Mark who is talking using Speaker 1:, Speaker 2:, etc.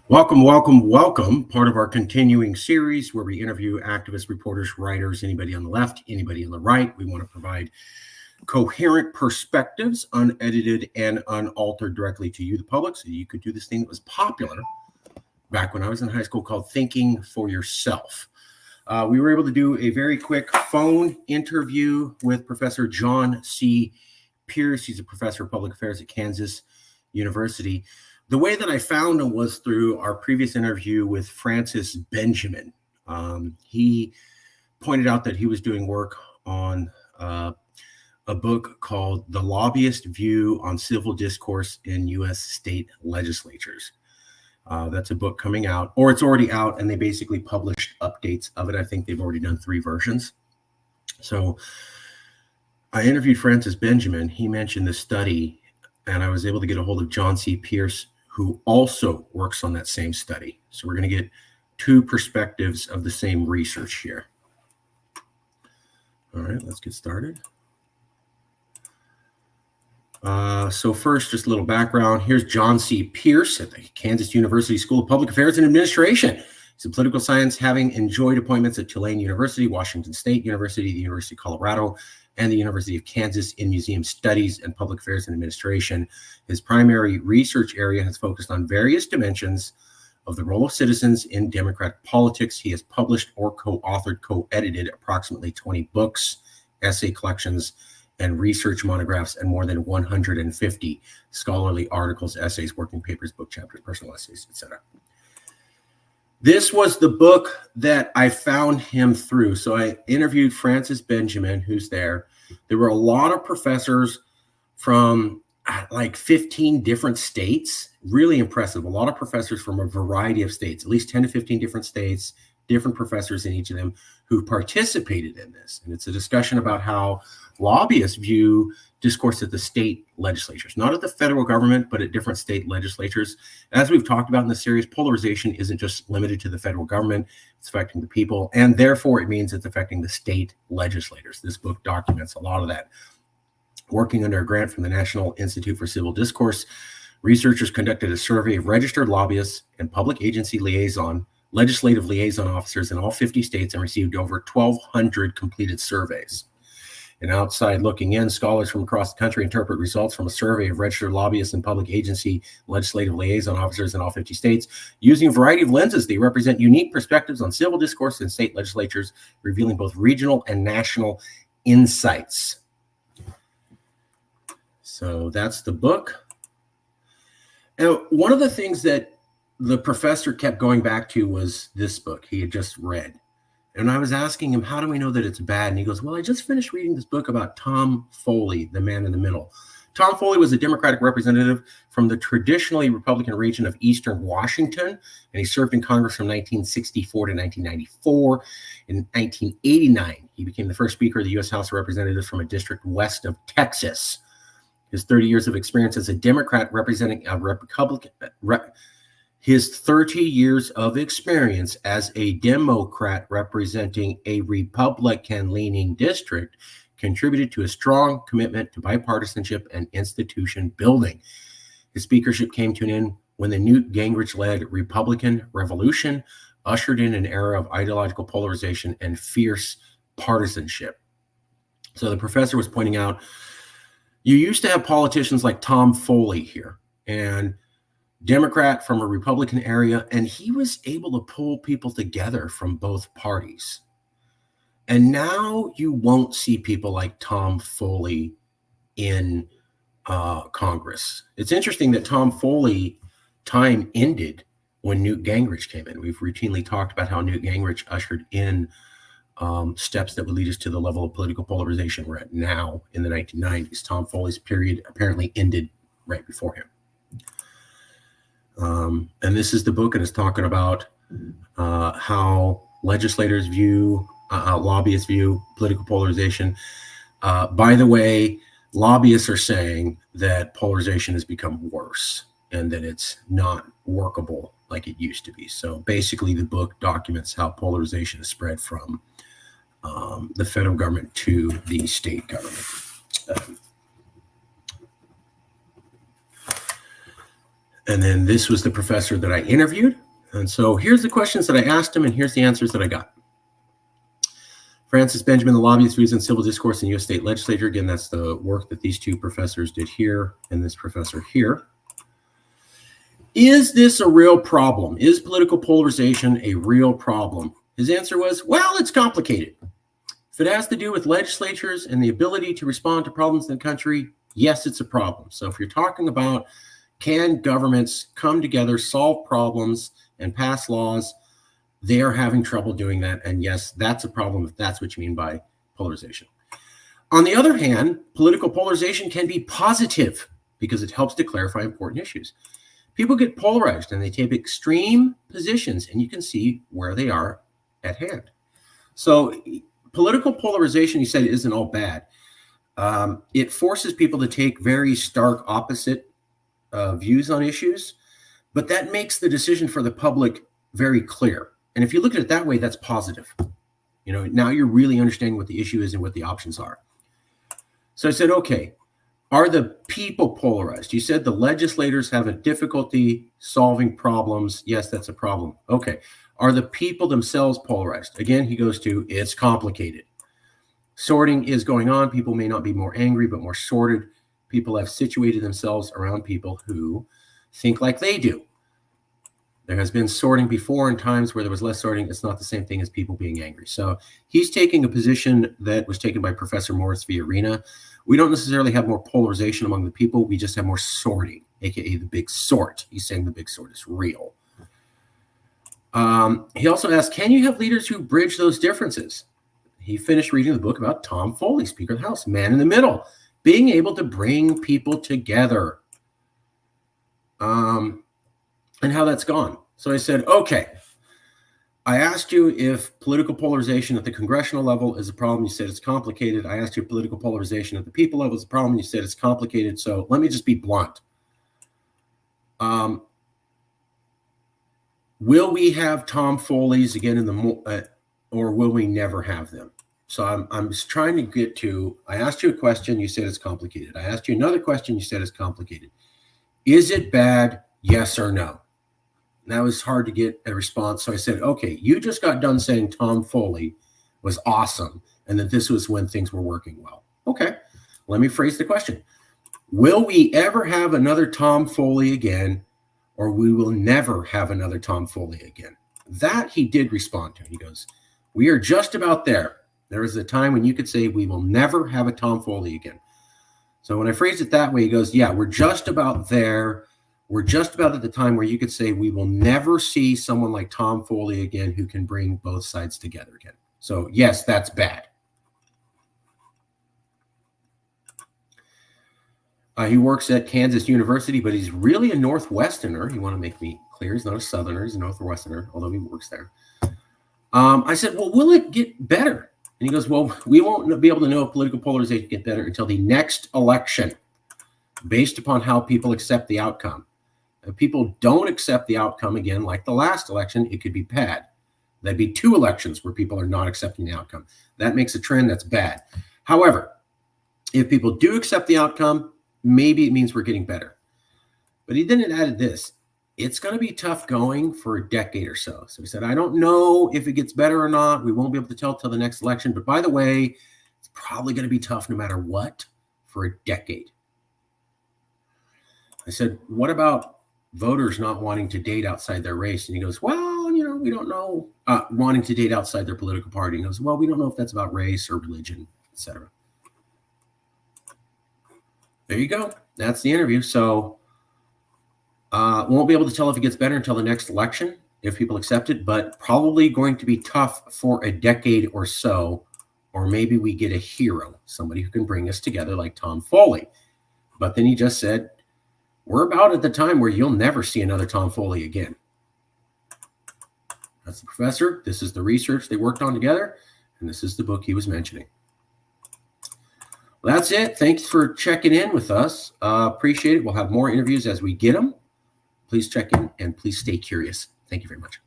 Speaker 1: Welcome, welcome, welcome. Part of our continuing series where we interview activists, reporters, writers, anybody on the left, anybody on the right. We want to provide coherent perspectives, unedited and unaltered directly to you, the public, so you could do this thing that was popular back when I was in high school called thinking for yourself. We were able to do a very quick phone interview with Professor John C. Pierce. He's a professor of public affairs at Kansas University. The way that I found him was through our previous interview with Francis Benjamin. He pointed out that he was doing work on a book called The Lobbyist View on Civil Discourse in U.S. State Legislatures. That's a book coming out, or it's already out, and they basically published updates of it. I think they've already done 3 versions. So I interviewed Francis Benjamin. He mentioned the study, and I was able to get a hold of John C. Pierce, who also works on that same study. So we're going to get 2 perspectives of the same research here. All right, let's get started. So first, just a little background. Here's John C. Pierce at the Kansas University School of Public Affairs and Administration. He's in political science, having enjoyed appointments at Tulane University, Washington State University, the University of Colorado, and the University of Kansas in museum studies and public affairs and administration. His primary research area has focused on various dimensions of the role of citizens in democratic politics. He has published or co-authored, co-edited approximately 20 books, essay collections, and research monographs, and more than 150 scholarly articles, essays, working papers, book chapters, personal essays, etc. This was the book that I found him through. So I interviewed Francis Benjamin, who's there. There were a lot of professors from like 15 different states. Really impressive. A lot of professors from a variety of states, at least 10 to 15 different states, different professors in each of them who participated in this. And it's a discussion about how lobbyists view discourse at the state legislatures, not at the federal government, but at different state legislatures. As we've talked about in the series, polarization isn't just limited to the federal government, it's affecting the people, and therefore it means it's affecting the state legislators. This book documents a lot of that. Working under a grant from the National Institute for Civil Discourse, researchers conducted a survey of registered lobbyists and public agency legislative liaison officers in all 50 states and received over 1,200 completed surveys. And outside looking in, scholars from across the country interpret results from a survey of registered lobbyists and public agency legislative liaison officers in all 50 states using a variety of lenses. They represent unique perspectives on civil discourse in state legislatures, revealing both regional and national insights. So that's the book. Now, one of the things that the professor kept going back to was this book he had just read. And I was asking him, how do we know that it's bad? And he goes, well, I just finished reading this book about Tom Foley, the man in the middle. Tom Foley was a Democratic representative from the traditionally Republican region of Eastern Washington, and he served in Congress from 1964 to 1994. In 1989, he became the first Speaker of the U.S. House of Representatives from a district west of Texas. His 30 years of experience as a Democrat representing a Republican, his 30 years of experience as a Democrat representing a Republican-leaning district contributed to a strong commitment to bipartisanship and institution building. His speakership came to an end when the Newt Gingrich-led Republican Revolution ushered in an era of ideological polarization and fierce partisanship. So the professor was pointing out, you used to have politicians like Tom Foley here, and Democrat from a Republican area, and he was able to pull people together from both parties. And now you won't see people like Tom Foley in Congress. It's interesting that Tom Foley time ended when Newt Gingrich came in. We've routinely talked about how Newt Gingrich ushered in steps that would lead us to the level of political polarization we're at now in the 1990s. Tom Foley's period apparently ended right before him. And this is the book, and it's talking about how legislators view, lobbyists view political polarization. By the way, lobbyists are saying that polarization has become worse and that it's not workable like it used to be. So basically, the book documents how polarization is spread from the federal government to the state government. And then this was the professor that I interviewed. And so here's the questions that I asked him, and here's the answers that I got. Francis Benjamin, the lobbyist, views on civil discourse in U.S. state legislature. Again, that's the work that these two professors did here and this professor here. Is this a real problem? Is political polarization a real problem? His answer was, well, it's complicated. If it has to do with legislatures and the ability to respond to problems in the country, yes, it's a problem. So if you're talking about can governments come together, solve problems, and pass laws, they are having trouble doing that. And yes, that's a problem if that's what you mean by polarization. On the other hand, political polarization can be positive because it helps to clarify important issues. People get polarized and they take extreme positions, and you can see where they are at hand. So political polarization, he said, isn't all bad. It forces people to take very stark opposite views on issues, but that makes the decision for the public very clear. And if you look at it that way, that's positive. You know, now you're really understanding what the issue is and what the options are. So I said, okay, are the people polarized? You said the legislators have a difficulty solving problems. Yes, that's a problem. Okay. Are the people themselves polarized? Again, he goes to, it's complicated. Sorting is going on. People may not be more angry, but more sorted. People have situated themselves around people who think like they do. There has been sorting before in times where there was less sorting. It's not the same thing as people being angry. So he's taking a position that was taken by Professor Morris Villarena. We don't necessarily have more polarization among the people. We just have more sorting, aka the big sort. He's saying the big sort is real. He also asked, can you have leaders who bridge those differences? He finished reading the book about Tom Foley, Speaker of the House, man in the middle, being able to bring people together. And how that's gone. So I said, okay, I asked you if political polarization at the congressional level is a problem. You said it's complicated. I asked you if political polarization at the people level is a problem. You said it's complicated. So let me just be blunt. Will we have Tom Foley's again in the or will we never have them? So I'm just trying to get to, I asked you a question, you said it's complicated. I asked you another question, you said it's complicated. Is it bad? Yes or no? That was hard to get a response. So I said, okay, you just got done saying Tom Foley was awesome and that this was when things were working well. Okay, let me phrase the question. Will we ever have another Tom Foley again, or we will never have another Tom Foley again? That he did respond to. He goes, we are just about there. There is a time when you could say we will never have a Tom Foley again. So when I phrased it that way, he goes, yeah, we're just about there. We're just about at the time where you could say we will never see someone like Tom Foley again who can bring both sides together again. So yes, that's bad. He works at Kansas University, but he's really a Northwesterner. You want to make me clear. He's not a Southerner. He's a Northwesterner, although he works there. I said, well, will it get better? And he goes, well, we won't be able to know if political polarization get better until the next election, based upon how people accept the outcome. If people don't accept the outcome again, like the last election, it could be bad. That'd be 2 elections where people are not accepting the outcome. That makes a trend that's bad. However, if people do accept the outcome, maybe it means we're getting better. But he then added this. It's going to be tough going for a decade or so. So he said, I don't know if it gets better or not. We won't be able to tell till the next election. But by the way, it's probably going to be tough no matter what for a decade. I said, what about voters not wanting to date outside their race? And he goes, well, you know, we don't know. Wanting to date outside their political party. And he goes, well, we don't know if that's about race or religion, etc. There you go. That's the interview. So won't be able to tell if it gets better until the next election, if people accept it, but probably going to be tough for a decade or so, or maybe we get a hero, somebody who can bring us together like Tom Foley. But then he just said, we're about at the time where you'll never see another Tom Foley again. That's the professor. This is the research they worked on together, and this is the book he was mentioning. Well, that's it. Thanks for checking in with us. Appreciate it. We'll have more interviews as we get them. Please check in and please stay curious. Thank you very much.